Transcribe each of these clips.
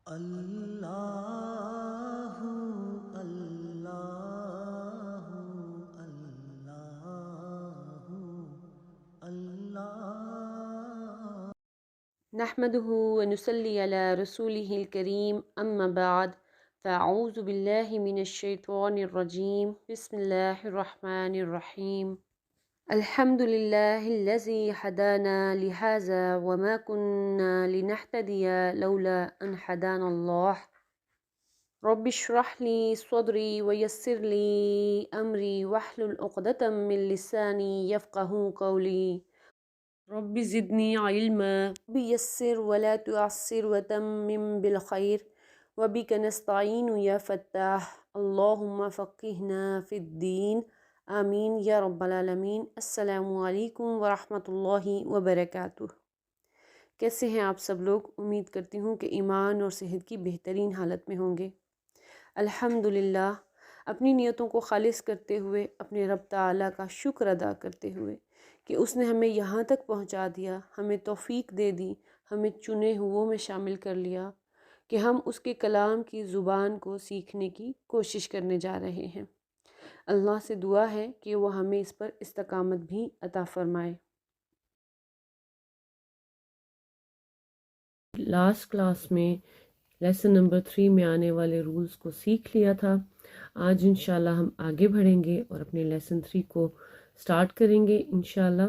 اللہ اللہ اللہ اللہ نحمده ونصلي على رسوله الكريم أما بعد فأعوذ بالله من الشيطان الرجيم بسم الله الرحمن الرحيم الحمد لله الذي هدانا لهذا وما كنا لنهتدي لولا أن هدانا الله رب اشرح لي صدري ويسر لي أمري واحلل عقدة من لساني يفقهوا قولي رب زدني علما بيسر ولا تعسر وتمم بالخير وبك نستعين يا فتاح اللهم فقهنا في الدين آمین یا رب العالمین۔ السلام علیکم ورحمۃ اللہ وبرکاتہ۔ کیسے ہیں آپ سب لوگ؟ امید کرتی ہوں کہ ایمان اور صحت کی بہترین حالت میں ہوں گے۔ الحمدللہ، اپنی نیتوں کو خالص کرتے ہوئے، اپنے رب تعالیٰ کا شکر ادا کرتے ہوئے کہ اس نے ہمیں یہاں تک پہنچا دیا، ہمیں توفیق دے دی، ہمیں چنے ہوئوں میں شامل کر لیا کہ ہم اس کے کلام کی زبان کو سیکھنے کی کوشش کرنے جا رہے ہیں۔ اللہ سے دعا ہے کہ وہ ہمیں اس پر استقامت بھی عطا فرمائے۔ لاسٹ کلاس میں لیسن نمبر 3 میں آنے والے رولز کو سیکھ لیا تھا۔ آج انشاءاللہ ہم آگے بڑھیں گے اور اپنے لیسن 3 کو سٹارٹ کریں گے انشاءاللہ۔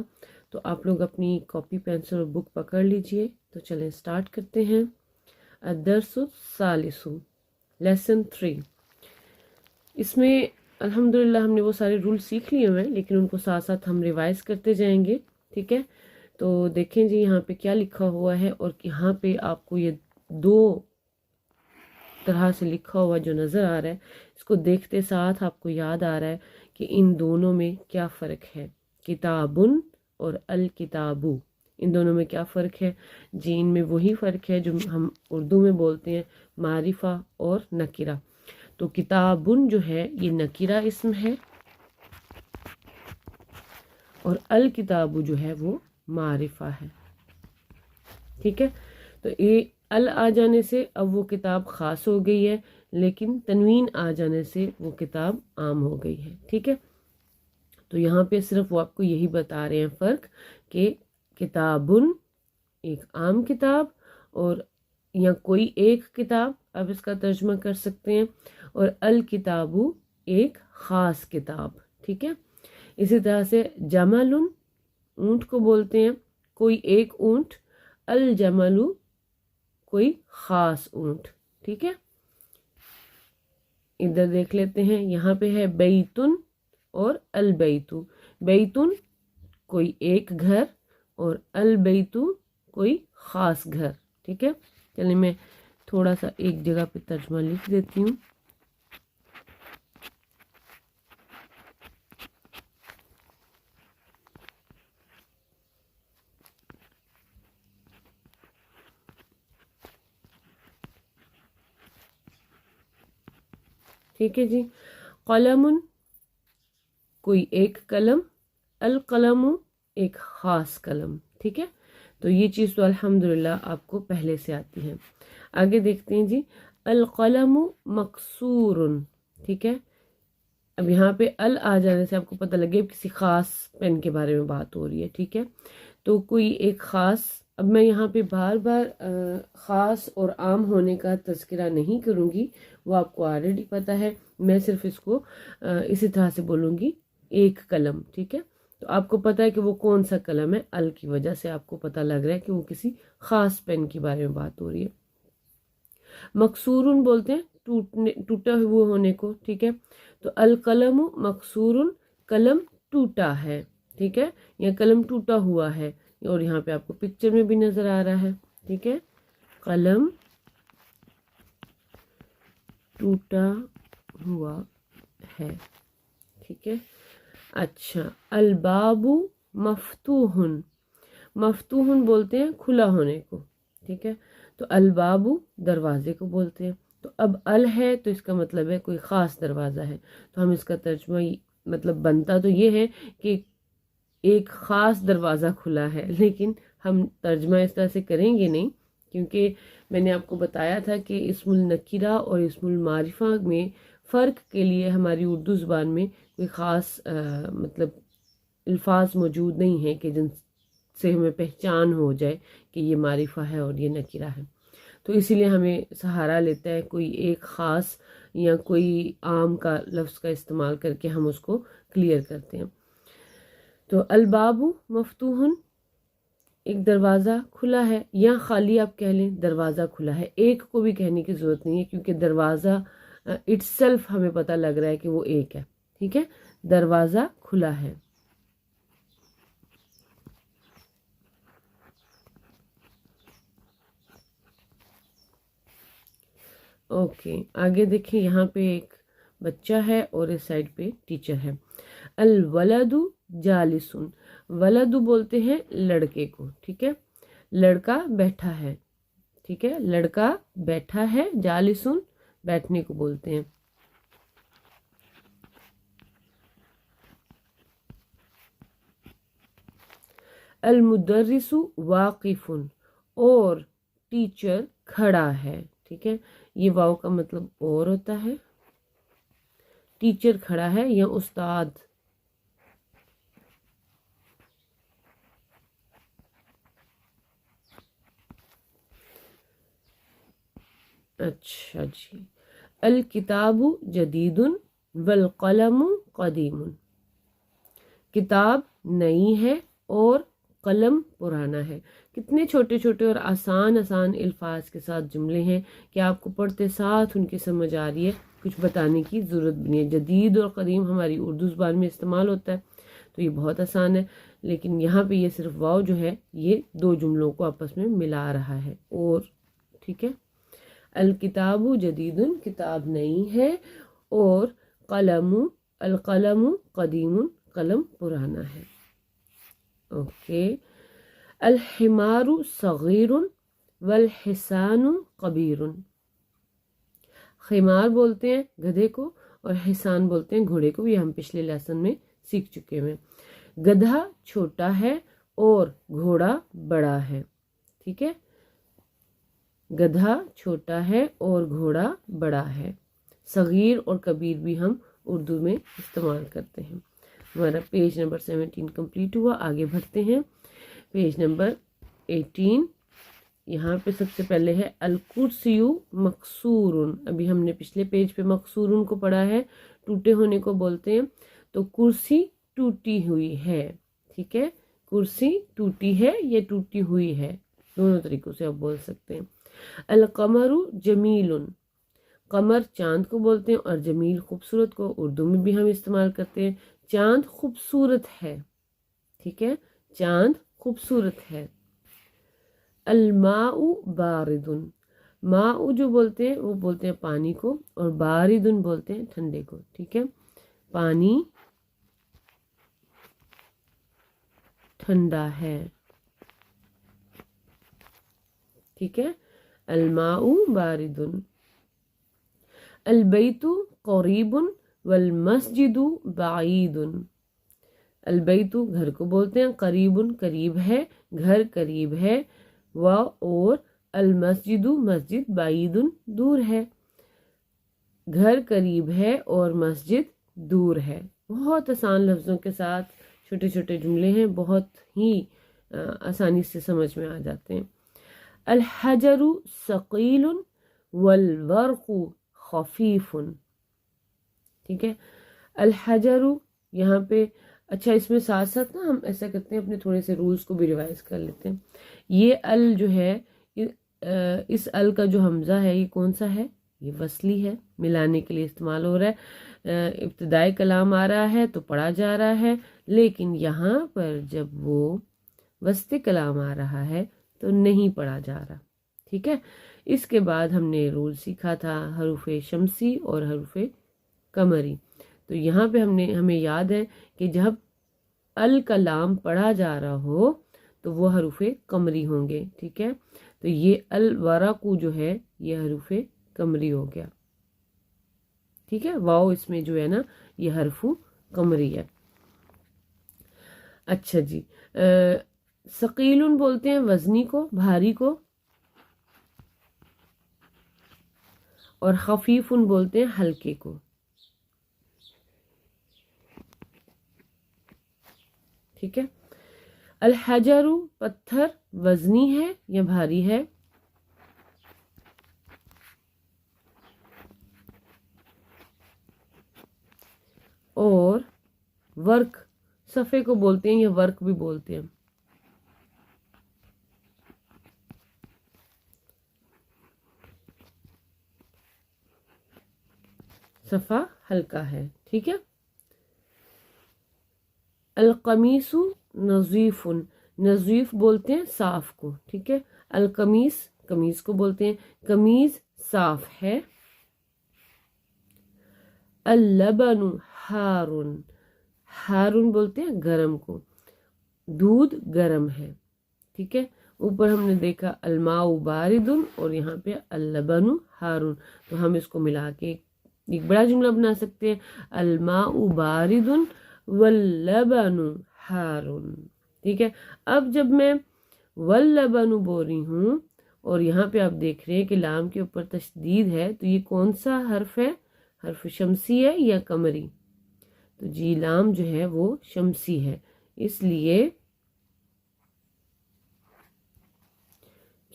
تو آپ لوگ اپنی کاپی پینسل اور بک پکڑ لیجئے۔ تو چلیں سٹارٹ کرتے ہیں۔ الدرس الثالث، لیسن 3۔ اس میں الحمدللہ ہم نے وہ سارے رول سیکھ لیے ہیں، لیکن ان کو ساتھ ساتھ ہم ریوائز کرتے جائیں گے، ٹھیک ہے؟ تو دیکھیں جی یہاں پہ کیا لکھا ہوا ہے، اور یہاں پہ آپ کو یہ دو طرح سے لکھا ہوا جو نظر آ رہا ہے، اس کو دیکھتے ساتھ آپ کو یاد آ رہا ہے کہ ان دونوں میں کیا فرق ہے، کتابن اور الکتابو، ان دونوں میں کیا فرق ہے؟ جی ان میں وہی فرق ہے جو ہم اردو میں بولتے ہیں معرفہ اور نکرہ۔ تو کتابن جو ہے یہ نکرہ اسم ہے، اور الکتاب جو ہے وہ معرفہ ہے، ٹھیک ہے؟ تو یہ ال آ جانے سے اب وہ کتاب خاص ہو گئی ہے، لیکن تنوین آ جانے سے وہ کتاب عام ہو گئی ہے، ٹھیک ہے؟ تو یہاں پہ صرف وہ آپ کو یہی بتا رہے ہیں فرق کہ کتابن ایک عام کتاب، اور یا کوئی ایک کتاب آپ اس کا ترجمہ کر سکتے ہیں، اور الکتابو ایک خاص کتاب، ٹھیک ہے؟ اسی طرح سے جمل اونٹ کو بولتے ہیں کوئی ایک اونٹ، الجملو کوئی خاص اونٹ، ٹھیک ہے؟ ادھر دیکھ لیتے ہیں، یہاں پہ ہے بیتن اور البیتو۔ بیتن کوئی ایک گھر، اور البیتو کوئی خاص گھر، ٹھیک ہے؟ چلیے میں تھوڑا سا ایک جگہ پہ ترجمہ لکھ دیتی ہوں۔ ٹھیک ہے جی، قلم کوئی ایک قلم، القلم ایک خاص قلم، ٹھیک ہے؟ تو یہ چیز تو الحمدللہ آپ کو پہلے سے آتی ہے۔ آگے دیکھتے ہیں جی، القلم مکسور، ٹھیک ہے؟ اب یہاں پہ ال آ جانے سے آپ کو پتہ لگے کسی خاص پین کے بارے میں بات ہو رہی ہے، ٹھیک ہے؟ تو کوئی ایک خاص، اب میں یہاں پہ بار بار خاص اور عام ہونے کا تذکرہ نہیں کروں گی، وہ آپ کو آلریڈی پتہ ہے، میں صرف اس کو اسی طرح سے بولوں گی ایک قلم، ٹھیک ہے؟ تو آپ کو پتہ ہے کہ وہ کون سا قلم ہے، ال کی وجہ سے آپ کو پتہ لگ رہا ہے کہ وہ کسی خاص پین کے بارے میں بات ہو رہی ہے۔ مکسورن بولتے ہیں ٹوٹا ہوا ہونے کو، ٹھیک ہے؟ تو القلم مکسورن، قلم ٹوٹا ہے، ٹھیک ہے؟ یا قلم ٹوٹا ہوا ہے، اور یہاں پہ آپ کو پکچر میں بھی نظر آ رہا ہے، ٹھیک ہے؟ قلم ٹوٹا ہوا ہے، ٹھیک ہے؟ اچھا، الباب مفتوح، مفتوح بولتے ہیں کھلا ہونے کو، ٹھیک ہے؟ تو الباب دروازے کو بولتے ہیں۔ تو اب ال ہے تو اس کا مطلب ہے کوئی خاص دروازہ ہے، تو ہم اس کا ترجمہ مطلب بنتا تو یہ ہے کہ ایک خاص دروازہ کھلا ہے، لیکن ہم ترجمہ اس طرح سے کریں گے نہیں، کیونکہ میں نے آپ کو بتایا تھا کہ اسم النکرہ اور اسم المعرفہ میں فرق کے لیے ہماری اردو زبان میں کوئی خاص مطلب الفاظ موجود نہیں ہیں کہ جن سے ہمیں پہچان ہو جائے کہ یہ معرفہ ہے اور یہ نکرہ ہے. تو اسی لیے ہمیں سہارا لیتا ہے کوئی ایک خاص یا کوئی عام کا لفظ کا استعمال کر کے ہم اس کو کلیئر کرتے ہیں. تو الباب مفتوح، ایک دروازہ کھلا ہے، یا خالی آپ کہہ لیں دروازہ کھلا ہے، ایک کو بھی کہنے کی ضرورت نہیں ہے کیونکہ دروازہ اٹ سیلف ہمیں پتہ لگ رہا ہے کہ وہ ایک ہے. ٹھیک ہے، دروازہ کھلا ہے. اوکے، آگے دیکھیں، یہاں پہ ایک بچہ ہے اور اس سائڈ پہ ٹیچر ہے. الولد جالسن، ولد بولتے ہیں لڑکے کو. ٹھیک ہے، لڑکا بیٹھا ہے. ٹھیک ہے، لڑکا بیٹھا ہے. جالسن بیٹھنے کو بولتے ہیں. المدرس واقف، اور ٹیچر کھڑا ہے. ٹھیک ہے، یہ واو کا مطلب اور ہوتا ہے. ٹیچر کھڑا ہے یا استاد. اچھا جی. الکتاب جدید والقلم قدیم، کتاب نئی ہے اور قلم پرانا ہے. کتنے چھوٹے چھوٹے اور آسان الفاظ کے ساتھ جملے ہیں کہ آپ کو پڑھتے ساتھ ان کی سمجھ آ رہی ہے، کچھ بتانے کی ضرورت بھی نہیں ہے. جدید اور قدیم ہماری اردو زبان میں استعمال ہوتا ہے تو یہ بہت آسان ہے، لیکن یہاں پہ یہ صرف واو جو ہے یہ دو جملوں کو آپس میں ملا رہا ہے. اور ٹھیک ہے، الکتاب جدید، کتاب نئی ہے، اور القلم قدیم، قلم پرانا ہے. اوکے. الحمار صغیر والحصان کبیر، خمار بولتے ہیں گدھے کو اور حصان بولتے ہیں گھوڑے کو. یہ ہم پچھلے لیسن میں سیکھ چکے ہیں. گدھا چھوٹا ہے اور گھوڑا بڑا ہے. ٹھیک ہے، گدھا چھوٹا ہے اور گھوڑا بڑا ہے. صغیر اور کبیر بھی ہم اردو میں استعمال کرتے ہیں. ہمارا پیج نمبر 17 کمپلیٹ ہوا. آگے بڑھتے ہیں. پیج نمبر 18، یہاں پہ سب سے پہلے ہے الکرسی مکسور. ابھی ہم نے پچھلے پیج پہ مکسور کو پڑھا ہے، ٹوٹے ہونے کو بولتے ہیں. تو کرسی ٹوٹی ہوئی ہے. ٹھیک ہے، کرسی ٹوٹی ہے یا ٹوٹی ہوئی ہے، دونوں طریقوں سے آپ بول سکتے ہیں. القمر جمیل، قمر چاند کو بولتے ہیں اور جمیل خوبصورت کو اردو میں بھی ہم استعمال کرتے ہیں. چاند خوبصورت ہے. ٹھیک ہے، چاند خوبصورت ہے. الماء بارد، ماء جو بولتے ہیں وہ بولتے ہیں پانی کو، اور باردن بولتے ہیں ٹھنڈے کو. ٹھیک ہے، پانی ٹھنڈا ہے. ٹھیک ہے، الماء بارد. البیت قریب والمسجد بعید، البیت گھر کو بولتے ہیں، قریب قریب ہے، گھر قریب ہے، اور المسجد مسجد بعید دور ہے. گھر قریب ہے اور مسجد دور ہے. بہت آسان لفظوں کے ساتھ چھوٹے چھوٹے جملے ہیں، بہت ہی آسانی سے سمجھ میں آ جاتے ہیں. الحجر ثقیل والورق خفیف. ٹھیک ہے، الحجر یہاں پہ، اچھا اس میں ساتھ ساتھ نا ہم ایسا کرتے ہیں، اپنے تھوڑے سے رولز کو بھی ریوائز کر لیتے ہیں. یہ ال جو ہے، اس ال کا جو حمزہ ہے یہ کون سا ہے؟ یہ وصلی ہے، ملانے کے لیے استعمال ہو رہا ہے. ابتدائی کلام آ رہا ہے تو پڑھا جا رہا ہے، لیکن یہاں پر جب وہ وسط کلام آ رہا ہے تو نہیں پڑھا جا رہا. ٹھیک ہے، اس کے بعد ہم نے رول سیکھا تھا حروف شمسی اور حروف قمری. تو یہاں پہ ہمیں یاد ہے کہ جب ال کا لام پڑھا جا رہا ہو تو وہ حروف قمری ہوں گے. ٹھیک ہے، تو یہ الورق جو ہے یہ حروف قمری ہو گیا. ٹھیک ہے، واو اس میں جو ہے نا یہ حرف قمری ہے. اچھا جی، ثقیل بولتے ہیں وزنی کو، بھاری کو. اور خفیفن بولتے ہیں ہلکے کو، ٹھیک ہے۔ الحجر پتھر وزنی ہے یا بھاری ہے، اور ورق صفحے کو بولتے ہیں یا ورق بھی بولتے ہیں، صفحہ ہلکا ہے، ٹھیک ہے۔ القمیص نظیف، نظیف بولتے ہیں صاف کو، ٹھیک ہے۔ القمیص قمیص کو بولتے ہیں، قمیض صاف ہے۔ اللبن حارن، حارن بولتے ہیں گرم کو، دودھ گرم ہے، ٹھیک ہے۔ اوپر ہم نے دیکھا الماء بارد اور یہاں پہ اللبن حارن، تو ہم اس کو ملا کے ایک بڑا جملہ بنا سکتے ہیں، الماء بارد واللبن حارن، ٹھیک ہے۔ اب جب میں واللبن بول رہی ہوں اور یہاں پہ آپ دیکھ رہے ہیں کہ لام کے اوپر تشدید ہے، تو یہ کون سا حرف ہے، حرف شمسی ہے یا قمری؟ تو جی لام جو ہے وہ شمسی ہے، اس لیے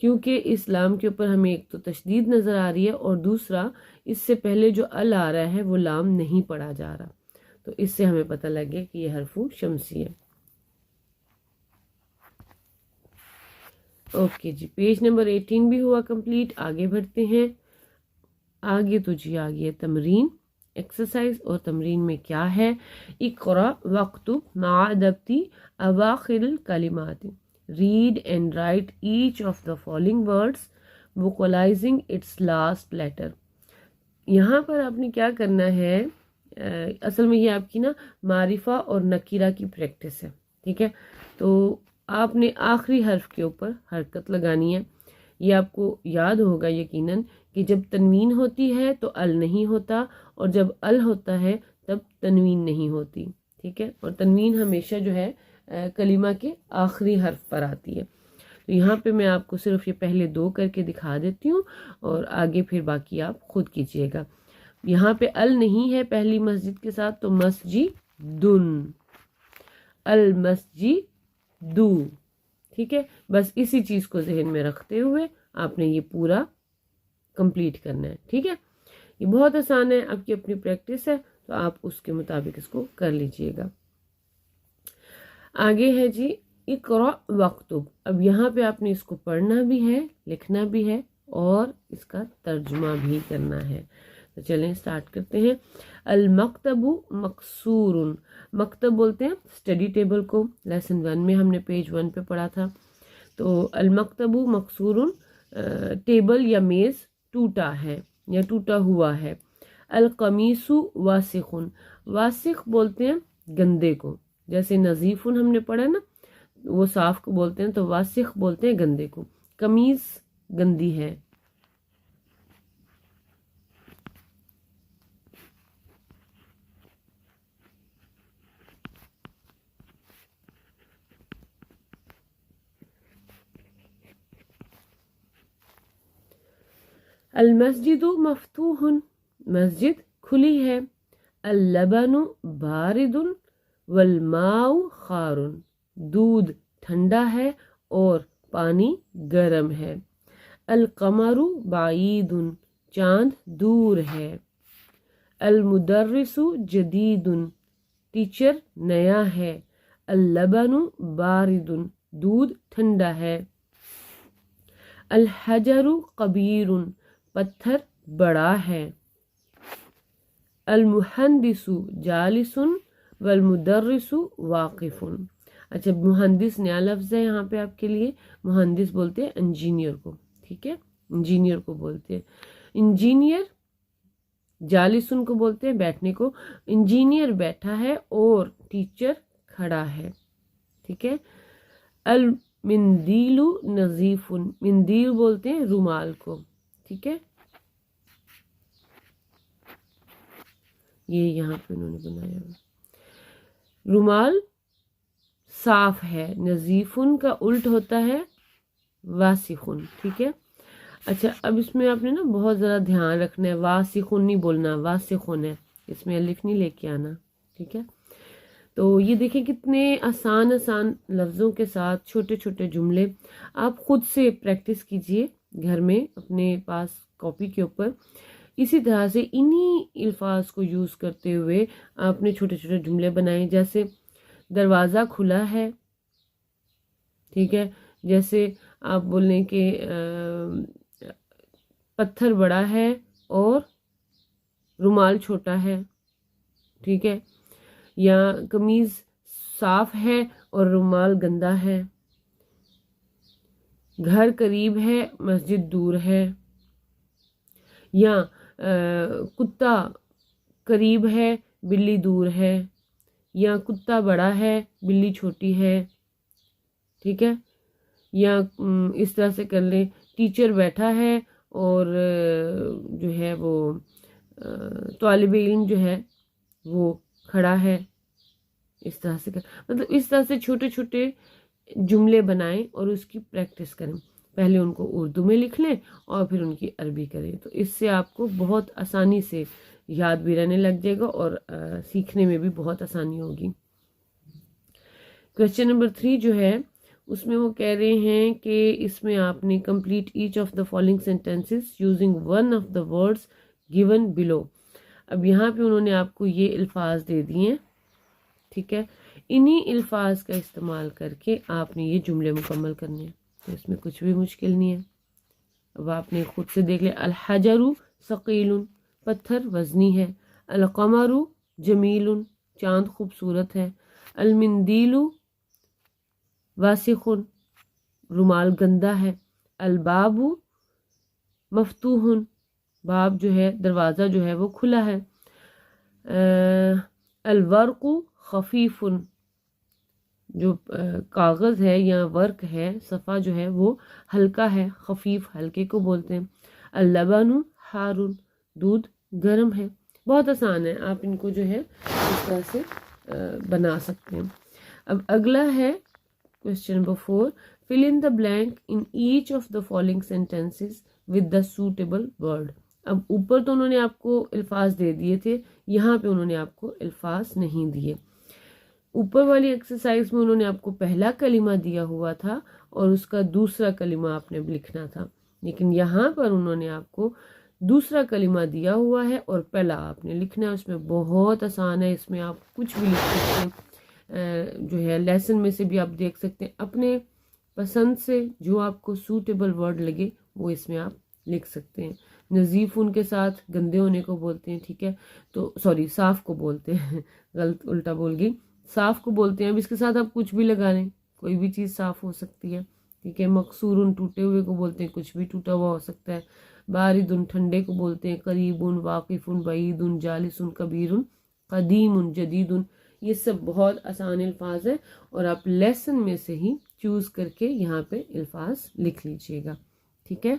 کیونکہ اس لام کے اوپر ہمیں ایک تو تشدید نظر آ رہی ہے اور دوسرا اس سے پہلے جو ال آ رہا ہے وہ لام نہیں پڑھا جا رہا، تو اس سے ہمیں پتہ لگ گیا کہ یہ حرف شمسی ہے۔ اوکے جی، پیج نمبر 18 بھی ہوا کمپلیٹ، آگے بڑھتے ہیں۔ آگے تو جی آگے تمرین ایکسرسائز، اور تمرین میں کیا ہے، اقرا واکتب مع ضبط اواخر الکلمات، read and write each of the following words vocalizing its last letter۔ یہاں پر آپ نے کیا کرنا ہے، اصل میں یہ آپ کی نا معرفہ اور نکیرہ کی پریکٹس ہے، ٹھیک ہے۔ تو آپ نے آخری حرف کے اوپر حرکت لگانی ہے۔ یہ آپ کو یاد ہوگا یقیناً کہ جب تنوین ہوتی ہے تو ال نہیں ہوتا، اور جب ال ہوتا ہے تب تنوین نہیں ہوتی، ٹھیک ہے۔ اور تنوین ہمیشہ جو ہے کلمہ کے آخری حرف پر آتی ہے۔ تو یہاں پہ میں آپ کو صرف یہ پہلے دو کر کے دکھا دیتی ہوں، اور آگے پھر باقی آپ خود کیجئے گا۔ یہاں پہ ال نہیں ہے پہلی مسجد کے ساتھ، تو مسجدن، المسجدو، ٹھیک ہے۔ بس اسی چیز کو ذہن میں رکھتے ہوئے آپ نے یہ پورا کمپلیٹ کرنا ہے، ٹھیک ہے۔ یہ بہت آسان ہے، آپ کی اپنی پریکٹس ہے، تو آپ اس کے مطابق اس کو کر لیجئے گا۔ آگے ہے جی اقرا واکتب، اب یہاں پہ آپ نے اس کو پڑھنا بھی ہے، لکھنا بھی ہے، اور اس کا ترجمہ بھی کرنا ہے۔ تو چلیں سٹارٹ کرتے ہیں۔ المکتب مکسور، مکتب بولتے ہیں اسٹڈی ٹیبل کو، لیسن 1 میں ہم نے پیج 1 پہ پڑھا تھا۔ تو المکتب مکسور، ٹیبل یا میز ٹوٹا ہے یا ٹوٹا ہوا ہے۔ القمیص واسخ، واسخ بولتے ہیں گندے کو، جیسے نظیفن ہم نے پڑھا نا وہ صاف کو بولتے ہیں، تو واسخ بولتے ہیں گندے کو۔ قمیض گندی ہے۔ المسجد مفتوح، مسجد کھلی ہے۔ اللبن بارد والماء خار، دودھ ٹھنڈا ہے اور پانی گرم ہے۔ القمر بعید، چاند دور ہے۔ المدرس جدید، ٹیچر نیا ہے۔ اللبن بارد، دودھ ٹھنڈا ہے۔ الحجر کبیر، پتھر بڑا ہے۔ المہندس جالس والمدرس واقف، اچھا مہندس نیا لفظ ہے یہاں پہ آپ کے لیے، مہندس بولتے ہیں انجینئر کو، ٹھیک ہے، انجینئر کو بولتے ہیں۔ انجینئر جالسن کو بولتے ہیں بیٹھنے کو، انجینئر بیٹھا ہے اور ٹیچر کھڑا ہے، ٹھیک ہے۔ المندیل نظیف، مندیل بولتے ہیں رومال کو، ٹھیک ہے۔ یہ یہاں پہ انہوں نے بنایا رومال صاف ہے، نظیفن کا الٹ ہوتا ہے واسخن، ٹھیک ہے۔ اچھا اب اس میں آپ نے نا بہت ذرا دھیان رکھنا ہے، واسخن نہیں بولنا، واسخن ہے، اس میں الف نہیں لے کے آنا، ٹھیک ہے؟ تو یہ دیکھیں کتنے آسان لفظوں کے ساتھ چھوٹے چھوٹے جملے، آپ خود سے پریکٹس کیجئے گھر میں اپنے پاس کاپی کے اوپر، اسی طرح سے انہی الفاظ کو یوز کرتے ہوئے آپ نے چھوٹے چھوٹے جملے بنائیں، جیسے دروازہ کھلا ہے، ٹھیک ہے؟ جیسے آپ بولیں کہ پتھر بڑا ہے اور رومال چھوٹا ہے، ٹھیک ہے؟ یا قمیض صاف ہے اور رومال گندا ہے، گھر قریب ہے مسجد دور ہے، یا کتا قریب ہے بلی دور ہے، یا کتا بڑا ہے بلی چھوٹی ہے، ٹھیک ہے؟ یا اس طرح سے کر لیں ٹیچر بیٹھا ہے اور جو ہے وہ طالب علم جو ہے وہ کھڑا ہے، اس طرح سے مطلب اس طرح سے چھوٹے چھوٹے جملے بنائیں اور اس کی پریکٹس کریں، پہلے ان کو اردو میں لکھ لیں اور پھر ان کی عربی کریں، تو اس سے آپ کو بہت آسانی سے یاد بھی رہنے لگ جائے گا اور سیکھنے میں بھی بہت آسانی ہوگی۔ کویسچن نمبر 3 جو ہے اس میں وہ کہہ رہے ہیں کہ اس میں آپ نے complete each of the following sentences using one of the words given below. اب یہاں پہ انہوں نے آپ کو یہ الفاظ دے دیے ہیں، ٹھیک ہے؟ انہی الفاظ کا استعمال کر کے آپ نے یہ جملے مکمل کرنے ہیں، تو اس میں کچھ بھی مشکل نہیں ہے۔ اب آپ نے خود سے دیکھ لیا، الحجر ثقیل، پتھر وزنی ہے، القمر جمیل، چاند خوبصورت ہے، المندیل واسخ، رومال گندا ہے، الباب مفتوح، باب جو ہے دروازہ جو ہے وہ کھلا ہے، الورق خفیف، جو کاغذ ہے یا ورق ہے صفحہ جو ہے وہ ہلکا ہے، خفیف ہلکے کو بولتے ہیں، اللبن حار، دودھ گرم ہے۔ بہت آسان ہے، آپ ان کو جو ہے اس طرح سے بنا سکتے ہیں۔ اب اگلا ہے question number 4، fill in the blank in each of the following sentences with the suitable word۔ اب اوپر تو انہوں نے آپ کو الفاظ دے دیے تھے، یہاں پہ انہوں نے آپ کو الفاظ نہیں دیے۔ اوپر والی ایکسرسائز میں انہوں نے آپ کو پہلا کلمہ دیا ہوا تھا اور اس کا دوسرا کلمہ آپ نے لکھنا تھا، لیکن یہاں پر انہوں نے آپ کو دوسرا کلمہ دیا ہوا ہے اور پہلا آپ نے لکھنا ہے۔ اس میں بہت آسان ہے، اس میں آپ کچھ بھی لکھ سکتے ہیں، جو ہے لیسن میں سے بھی آپ دیکھ سکتے ہیں، اپنے پسند سے جو آپ کو سوٹیبل ورڈ لگے وہ اس میں آپ لکھ سکتے ہیں۔ نظیف ان کے ساتھ گندے ہونے کو بولتے ہیں، ٹھیک ہے؟ تو سوری صاف کو بولتے ہیں، غلط الٹا بول گئی، صاف کو بولتے ہیں۔ اب اس کے ساتھ آپ کچھ بھی لگا لیں، کوئی بھی چیز صاف ہو سکتی ہے، ٹھیک ہے؟ مقصور ٹوٹے ہوئے کو بولتے ہیں، کچھ بھی ٹوٹا ہوا ہو سکتا ہے۔ بارد ٹھنڈے کو بولتے ہیں، قریب واقف بعید جالس کبیر قدیم جدید۔ یہ سب بہت آسان الفاظ ہیں اور آپ لیسن میں سے ہی چوز کر کے یہاں پہ الفاظ لکھ لیجئے گا، ٹھیک ہے؟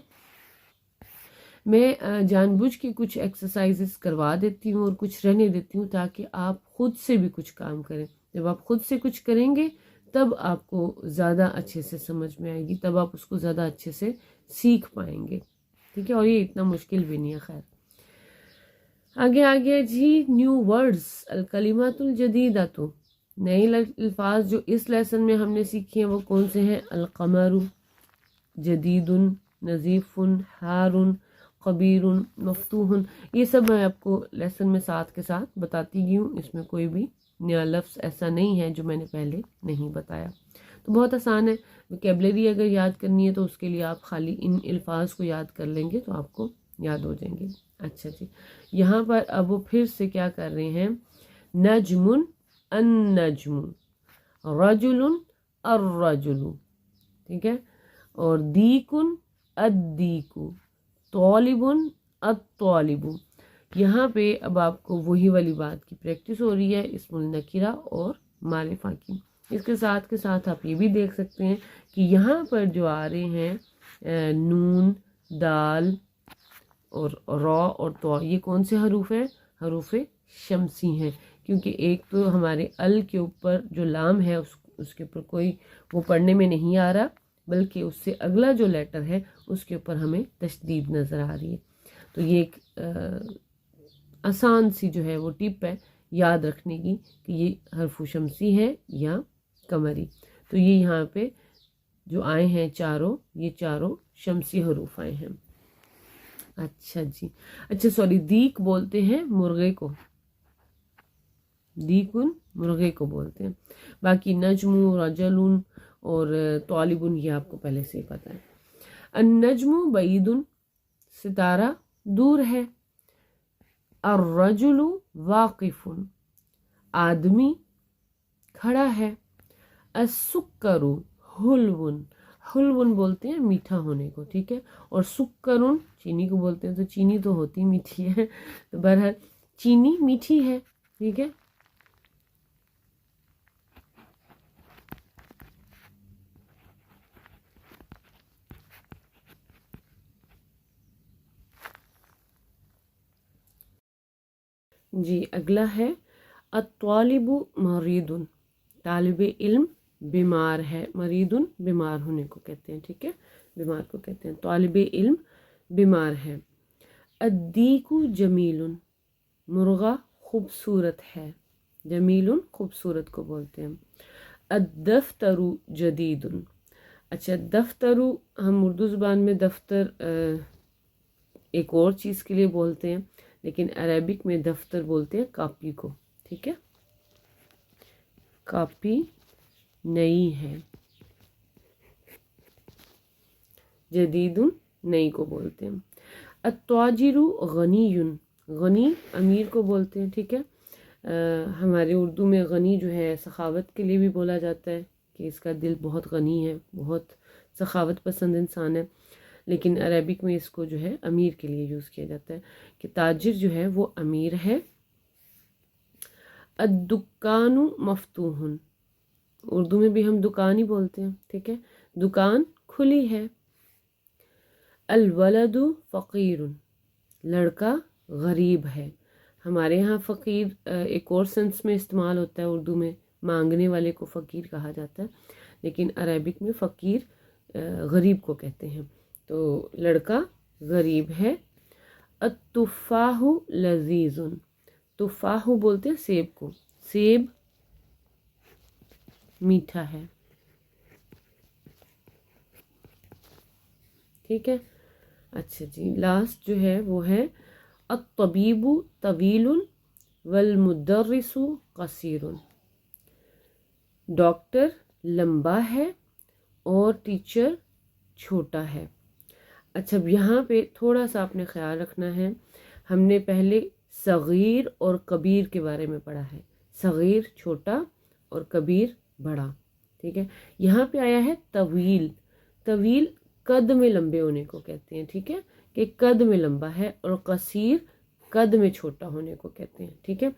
میں جان بوجھ کے کچھ ایکسرسائزز کروا دیتی ہوں اور کچھ رہنے دیتی ہوں تاکہ آپ خود سے بھی کچھ کام کریں۔ جب آپ خود سے کچھ کریں گے تب آپ کو زیادہ اچھے سے سمجھ میں آئے گی، تب آپ اس کو زیادہ اچھے سے سیکھ پائیں گے، ٹھیک ہے؟ اور یہ اتنا مشکل بھی نہیں ہے۔ خیر آگے جی، نیو ورڈز، الکلمات الجدیدہ، تو نئے الفاظ جو اس لیسن میں ہم نے سیکھے ہیں وہ کون سے ہیں؟ القمر، جدید، نظیف، حار، خبیر، مفتوح۔ یہ سب میں آپ کو لیسن میں ساتھ کے ساتھ بتاتی گئی ہوں، اس میں کوئی بھی نیا لفظ ایسا نہیں ہے جو میں نے پہلے نہیں بتایا۔ تو بہت آسان ہے، ویکیبلری اگر یاد کرنی ہے تو اس کے لیے آپ خالی ان الفاظ کو یاد کر لیں گے تو آپ کو یاد ہو جائیں گے۔ اچھا جی، یہاں پر اب وہ پھر سے کیا کر رہے ہیں؟ نجم النجم، رجل الرجل، ٹھیک ہے؟ اور دیک الدیک، طالب الطالب۔ یہاں پہ اب آپ کو وہی والی بات کی پریکٹس ہو رہی ہے، اسم النکرہ اور معرفہ کی۔ اس کے ساتھ آپ یہ بھی دیکھ سکتے ہیں کہ یہاں پر جو آ رہے ہیں نون، دال اور را اور تو، یہ کون سے حروف ہیں؟ حروف شمسی ہیں، کیونکہ ایک تو ہمارے ال کے اوپر جو لام ہے اس کے اوپر کوئی وہ پڑھنے میں نہیں آ رہا، بلکہ اس سے اگلا جو لیٹر ہے اس کے اوپر ہمیں تشدید نظر آ رہی ہے. تو یہ ایک آسان سی جو ہے وہ ٹپ ہے یاد رکھنے کی کہ یہ حرف شمسی ہے یا قمری. تو یہ یہاں پہ جو آئے ہیں چاروں، یہ چاروں شمسی حروف آئے ہیں. اچھا جی، اچھا سوری، دیک بولتے ہیں مرغے کو، دیکن مرغے کو بولتے ہیں. باقی نجم، رجل اور طالب یہ آپ کو پہلے سے ہی پتہ ہے. النجم بعید، ستارہ دور ہے. الرجل واقف، آدمی کھڑا ہے. السکر حلو، حلو بولتے ہیں میٹھا ہونے کو، ٹھیک ہے. اور سکرن چینی کو بولتے ہیں، تو چینی تو ہوتی میٹھی ہے، تو بہرحال چینی میٹھی ہے، ٹھیک ہے. جی اگلا ہے الطالب مریض، طالب علم بیمار ہے. مریض بیمار ہونے کو کہتے ہیں، ٹھیک ہے، بیمار کو کہتے ہیں. طالب علم بیمار ہے. الدیک جمیل، مرغا خوبصورت ہے. جمیل خوبصورت کو بولتے ہیں. الدفتر جدید، اچھا دفتر ہم اردو زبان میں دفتر ایک اور چیز کے لیے بولتے ہیں، لیکن عربک میں دفتر بولتے ہیں کاپی کو، ٹھیک ہے. کاپی نئی ہے. جدید نئی کو بولتے ہیں. التاجر غنی، غنی امیر کو بولتے ہیں، ٹھیک ہے. ہمارے اردو میں غنی جو ہے سخاوت کے لیے بھی بولا جاتا ہے کہ اس کا دل بہت غنی ہے، بہت سخاوت پسند انسان ہے. لیکن عربک میں اس کو جو ہے امیر کے لیے یوز کیا جاتا ہے کہ تاجر جو ہے وہ امیر ہے. الدکان مفتوح، اردو میں بھی ہم دکان ہی بولتے ہیں، ٹھیک ہے، دکان کھلی ہے. الولد فقیر، لڑکا غریب ہے. ہمارے ہاں فقیر ایک اور سینس میں استعمال ہوتا ہے، اردو میں مانگنے والے کو فقیر کہا جاتا ہے، لیکن عربک میں فقیر غریب کو کہتے ہیں. تو لڑکا غریب ہے. التفاح لذیذ، تفاح بولتے ہیں سیب کو، سیب میٹھا ہے، ٹھیک ہے. اچھا جی لاسٹ جو ہے وہ ہے الطبیب طویل والمدرس قصیر، ڈاکٹر لمبا ہے اور ٹیچر چھوٹا ہے. اچھا یہاں پہ تھوڑا سا آپ نے خیال رکھنا ہے، ہم نے پہلے صغیر اور کبیر کے بارے میں پڑھا ہے، صغیر چھوٹا اور کبیر بڑا، ٹھیک ہے. یہاں پہ آیا ہے طویل، طویل قد میں لمبے ہونے کو کہتے ہیں، ٹھیک ہے، کہ قد میں لمبا ہے. اور قصیر قد میں چھوٹا ہونے کو کہتے ہیں، ٹھیک ہے.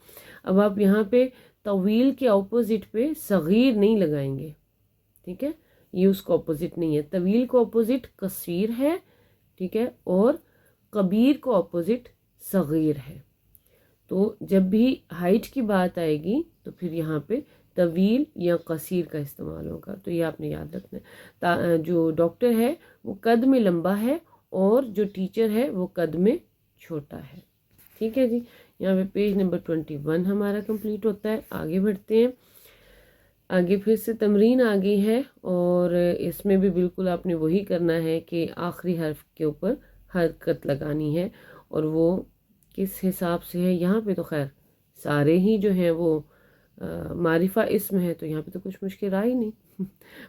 اب آپ یہاں پہ طویل کے اپوزٹ پہ صغیر نہیں لگائیں گے، ٹھیک ہے، یہ اس کو اپوزٹ نہیں ہے. طویل کو اپوزٹ قصیر ہے، ٹھیک ہے، اور کبیر کو اپوزٹ صغیر ہے. تو جب بھی ہائٹ کی بات آئے گی تو پھر یہاں پہ طویل یا قصیر کا استعمال ہوگا، تو یہ آپ نے یاد رکھنا ہے. جو ڈاکٹر ہے وہ قد میں لمبا ہے اور جو ٹیچر ہے وہ قد میں چھوٹا ہے، ٹھیک ہے جی. یہاں پہ پیج نمبر 21 ہمارا کمپلیٹ ہوتا ہے. آگے بڑھتے ہیں. آگے پھر سے تمرین آ گئی ہے اور اس میں بھی بالکل آپ نے وہی کرنا ہے کہ آخری حرف کے اوپر حرکت لگانی ہے، اور وہ کس حساب سے ہے. یہاں پہ تو خیر سارے ہی جو ہیں وہ معرفہ اسم ہے، تو یہاں پہ تو کچھ مشکل آئی نہیں،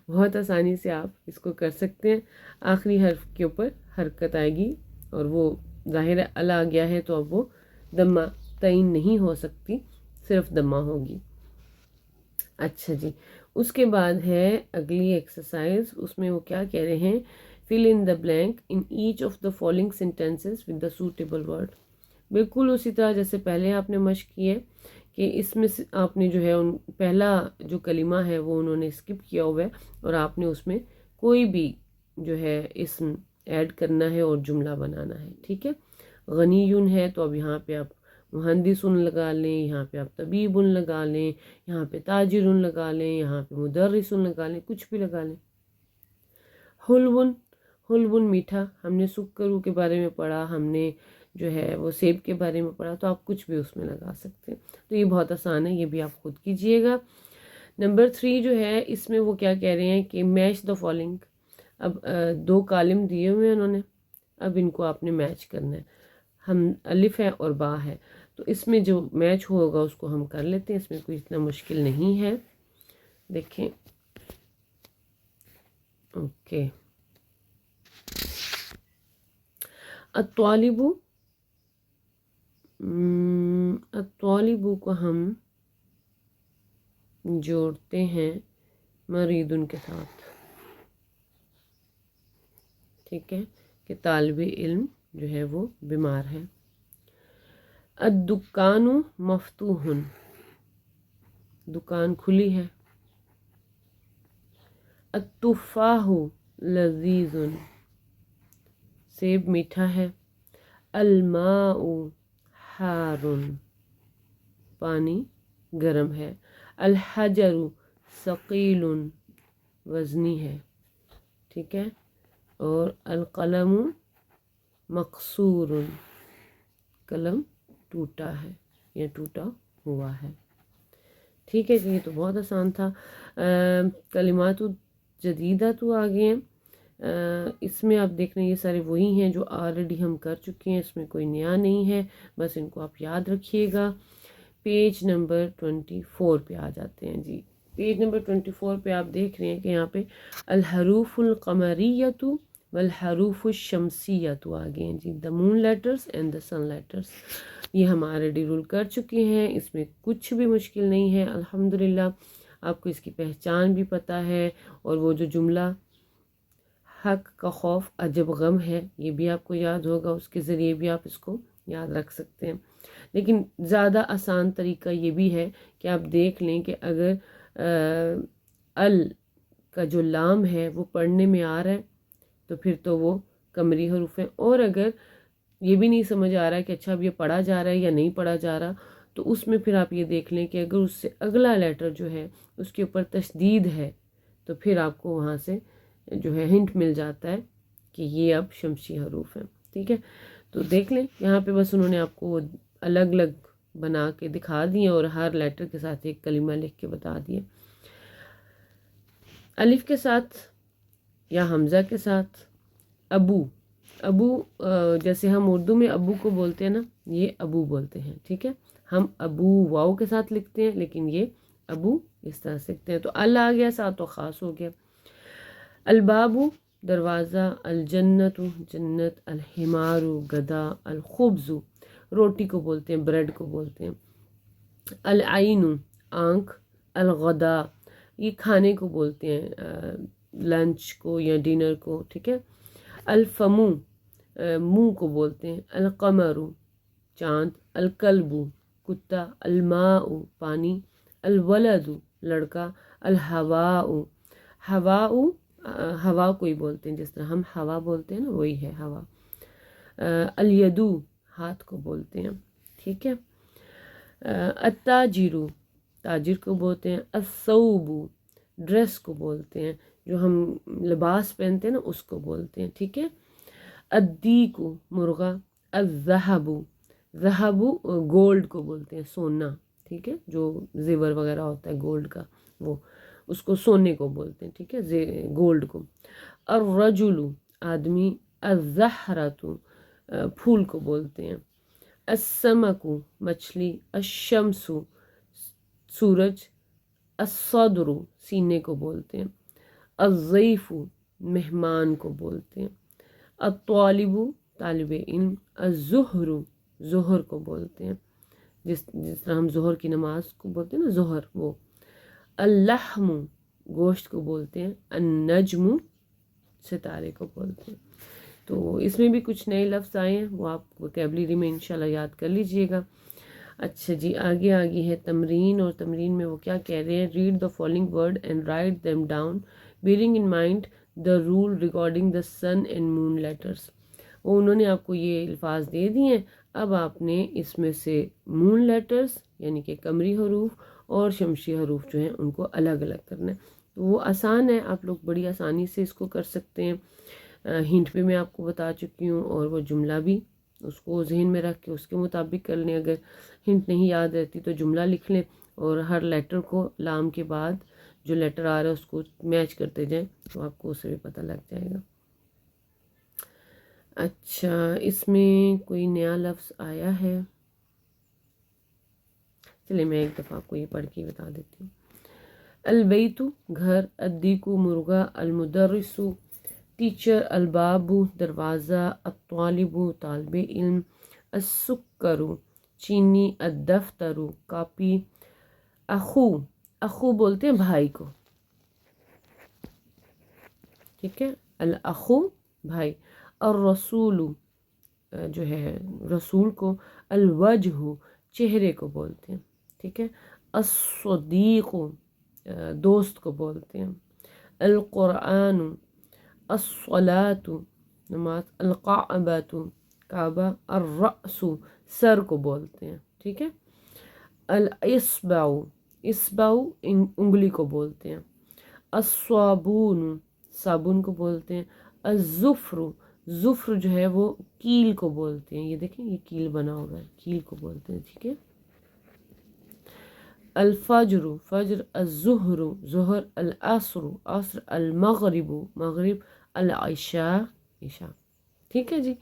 بہت آسانی سے آپ اس کو کر سکتے ہیں. آخری حرف کے اوپر حرکت آئے گی اور وہ ظاہر ال آ گیا ہے تو اب وہ دمہ تعین نہیں ہو سکتی، صرف دمہ ہوگی. اچھا جی اس کے بعد ہے اگلی ایکسرسائز، اس میں وہ کیا کہہ رہے ہیں، fill in the blank in each of the following sentences with the suitable word. بالکل اسی طرح جیسے پہلے آپ نے مشق کی ہے کہ اس میں آپ نے جو ہے پہلا جو کلمہ ہے وہ انہوں نے اسکپ کیا ہوا ہے اور آپ نے اس میں کوئی بھی جو ہے اسم ایڈ کرنا ہے اور جملہ بنانا ہے، ٹھیک ہے. غنیون ہے تو اب یہاں پہ آپ مہندسن لگا لیں، یہاں پہ آپ طبیبن لگا لیں، یہاں پہ تاجرن لگا لیں، یہاں پہ مدرسن لگا لیں، کچھ بھی لگا لیں. حلون، حلون میٹھا، ہم نے سکرو کے بارے میں پڑھا، ہم نے جو ہے وہ سیب کے بارے میں پڑھا، تو آپ کچھ بھی اس میں لگا سکتے ہیں. تو یہ بہت آسان ہے، یہ بھی آپ خود کیجئے گا. نمبر 3 جو ہے اس میں وہ کیا کہہ رہے ہیں کہ میچ دا فالوئنگ. اب 2 کالم دیے ہوئے ہیں انہوں نے، اب ان کو آپ نے میچ کرنا ہے. ہم الف ہے اور با ہے، تو اس میں جو میچ ہوگا اس کو ہم کر لیتے ہیں، اس میں کوئی اتنا مشکل نہیں ہے. دیکھیں اوکے. الطالب، الطالب کو ہم جوڑتے ہیں مریدن کے ساتھ، ٹھیک ہے، کہ طالب علم جو ہے وہ بیمار ہے. الدکان مفتوح، دکان کھلی ہے. التفاح لذیذ، سیب میٹھا ہے. الماء حار، پانی گرم ہے. الحجر ثقیل، وزنی ہے، ٹھیک ہے. اور القلم مکسور، قلم ٹوٹا ہے یا ٹوٹا ہوا ہے. ٹھیک ہے جی، یہ تو بہت آسان تھا. کلمات جدیدہ تو آگے ہیں. اس میں آپ دیکھ رہے ہیں یہ سارے وہی ہیں جو آلریڈی ہم کر چکے ہیں، اس میں کوئی نیا نہیں ہے، بس ان کو آپ یاد رکھیے گا. پیج نمبر 24 پہ آ جاتے ہیں جی. پیج نمبر 24 پہ آپ دیکھ رہے ہیں کہ یہاں پہ الحروف القمریۃ والحروف الشمسیۃ آگے ہیں جی. The moon letters and the sun letters, یہ ہم آلریڈی رول کر چکے ہیں، اس میں کچھ بھی مشکل نہیں ہے. الحمدللہ آپ کو اس کی پہچان بھی پتہ ہے، اور وہ جو جملہ حق کا خوف عجب غم ہے، یہ بھی آپ کو یاد ہوگا، اس کے ذریعے بھی آپ اس کو یاد رکھ سکتے ہیں. لیکن زیادہ آسان طریقہ یہ بھی ہے کہ آپ دیکھ لیں کہ اگر ال کا جو لام ہے وہ پڑھنے میں آ رہا ہے تو پھر تو وہ قمری حروف ہیں، اور اگر یہ بھی نہیں سمجھ آ رہا ہے کہ اچھا اب یہ پڑھا جا رہا ہے یا نہیں پڑھا جا رہا، تو اس میں پھر آپ یہ دیکھ لیں کہ اگر اس سے اگلا لیٹر جو ہے اس کے اوپر تشدید ہے تو پھر آپ کو وہاں سے جو ہے ہنٹ مل جاتا ہے کہ یہ اب شمسی حروف ہیں. ٹھیک ہے، تو دیکھ لیں یہاں پہ بس انہوں نے آپ کو الگ الگ بنا کے دکھا دیے اور ہر لیٹر کے ساتھ ایک کلمہ لکھ کے بتا دیے. الف کے ساتھ یا حمزہ کے ساتھ ابو، ابو جیسے ہم اردو میں ابو کو بولتے ہیں نا، یہ ابو بولتے ہیں. ٹھیک ہے، ہم ابو واو کے ساتھ لکھتے ہیں لیکن یہ ابو اس طرح سے لکھتے ہیں. تو ال آ گیا ساتھ تو خاص ہو گیا. الباب دروازہ. الجنت جنت. الحمار گدا. الخبز روٹی کو بولتے ہیں، بریڈ کو بولتے ہیں. العین آنکھ. الغدا یہ کھانے کو بولتے ہیں، لنچ کو یا ڈنر کو. ٹھیک ہے. الفمو منہ کو بولتے ہیں. القمر چاند. الکلب کتا. الماء پانی. الولد لڑکا. الہواء ہوا، ہوا کو ہی بولتے ہیں، جس طرح ہم ہوا بولتے ہیں نا وہی ہے ہوا. الیدو ہاتھ کو بولتے ہیں. ٹھیک ہے. التاجر تاجر کو بولتے ہیں. الثوب ڈریس کو بولتے ہیں، جو ہم لباس پہنتے ہیں نا اس کو بولتے ہیں. ٹھیک ہے. الدیک مرغا. الذہب ذہب گولڈ کو بولتے ہیں، سونا. ٹھیک ہے، جو زیور وغیرہ ہوتا ہے گولڈ کا وہ اس کو سونے کو بولتے ہیں. ٹھیک ہے، گولڈ کو. الرجل آدمی. الزہرۃ پھول کو بولتے ہیں. السمک مچھلی. الشمس سورج. الصدر سینے کو بولتے ہیں. الضیف مہمان کو بولتے ہیں. الطالب طالب علم. الظہر ظہر کو بولتے ہیں، جس طرح ہم ظہر کی نماز کو بولتے ہیں نا ظہر وہ. اللحم گوشت کو بولتے ہیں. النجم ستارے کو بولتے ہیں. تو اس میں بھی کچھ نئے لفظ آئے ہیں، وہ آپ وکیبلری میں انشاءاللہ یاد کر لیجئے گا. اچھا جی، آگے ہے تمرین، اور تمرین میں وہ کیا کہہ رہے ہیں. Read the following word and write them down bearing in mind the rule regarding the sun and moon letters. وہ انہوں نے آپ کو یہ الفاظ دے دیے ہیں، اب آپ نے اس میں سے مون لیٹرز یعنی کہ قمری حروف اور شمسی حروف جو ہیں ان کو الگ الگ کرنا ہے. تو وہ آسان ہے، آپ لوگ بڑی آسانی سے اس کو کر سکتے ہیں۔ ہنٹ بھی میں آپ کو بتا چکی ہوں، اور وہ جملہ بھی اس کو ذہن میں رکھ کے اس کے مطابق کر لیں۔ اگر ہنٹ نہیں یاد رہتی تو جملہ لکھ لیں، اور ہر لیٹر کو لام کے بعد جو لیٹر آ رہا ہے اس کو میچ کرتے جائیں، تو آپ کو اسے بھی پتہ لگ جائے گا۔ اچھا، اس میں کوئی نیا لفظ آیا ہے؟ چلے میں ایک دفعہ آپ کو یہ پڑھ کے بتا دیتی ہوں۔ البیت گھر، الدیک مرغا، المدرس ٹیچر، الباب دروازہ، الطالب طالب علم، السکر چینی، الدفتر کاپی، اخو اخو بولتے ہیں بھائی کو، ٹھیک ہے، الاخو بھائی، الرسول جو ہے رسول کو، الوجہ چہرے کو بولتے ہیں، ٹھیک ہے، الصدیق دوست کو بولتے ہیں، القرآن، الصلاۃ نماز، القعبۃ کعبہ، الرأس سر کو بولتے ہیں، ٹھیک ہے، الاصبع اصبع انگلی کو بولتے ہیں، الصابون صابن کو بولتے ہیں، الظفر ظفر جو ہے وہ کیل کو بولتے ہیں، یہ دیکھیں یہ کیل بنا ہوگا، کیل کو بولتے ہیں، ٹھیک ہے، الفجر فجر، الظہر ظہر، العصر عصر، المغرب مغرب، العشاء عشاء، ٹھیک ہے جی۔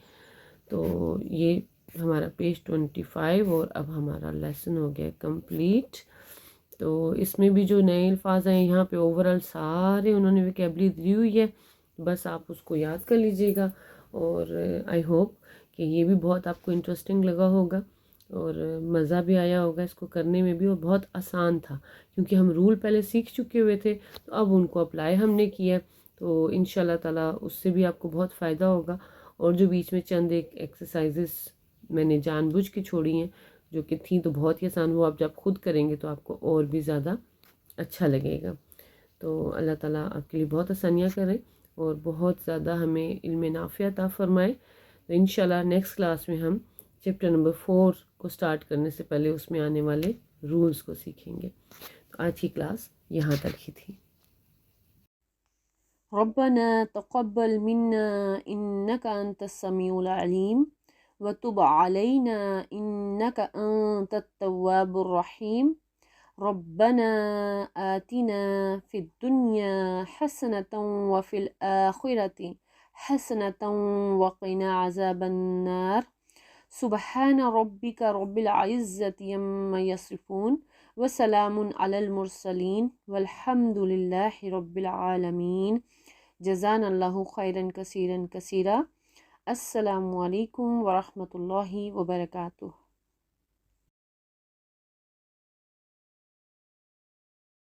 تو یہ ہمارا پیج 25 اور اب ہمارا لیسن ہو گیا کمپلیٹ۔ تو اس میں بھی جو نئے الفاظ ہیں یہاں پہ اوورال سارے انہوں نے ویکیبلری دی ہوئی ہے، بس آپ اس کو یاد کر لیجئے گا، اور آئی ہوپ کہ یہ بھی بہت آپ کو انٹرسٹنگ لگا ہوگا اور مزہ بھی آیا ہوگا اس کو کرنے میں بھی، اور بہت آسان تھا کیونکہ ہم رول پہلے سیکھ چکے ہوئے تھے، تو اب ان کو اپلائی ہم نے کیا، تو انشاءاللہ تعالیٰ اس سے بھی آپ کو بہت فائدہ ہوگا۔ اور جو بیچ میں چند ایک ایکسرسائزز میں نے جان بوجھ کے چھوڑی ہیں جو کہ تھیں تو بہت ہی آسان، وہ آپ جب خود کریں گے تو آپ کو اور بھی زیادہ اچھا لگے گا۔ تو اللہ تعالیٰ آپ کے لیے بہت آسانیاں کریں اور بہت زیادہ ہمیں علم نافع عطا فرمائے۔ تو انشاءاللہ نیکسٹ کلاس میں ہم چیپٹر نمبر 4 کو سٹارٹ کرنے سے پہلے اس میں آنے والے رولز کو سیکھیں گے۔ تو آج کی کلاس یہاں تک ہی تھی۔ ربنا تقبل منا إنك أنت السميع العليم وتب علينا إنك أنت التواب الرحيم ربنا آتنا في الدنيا حسنة وفي الآخرة حسنة وقنا عذاب النار سبحان ربك رب العزة عما يصفون وسلام على المرسلين والحمد لله رب العالمين جزانا الله خيرا كثيرا كثيرا۔ السلام علیکم ورحمۃ اللہ وبرکاتہ۔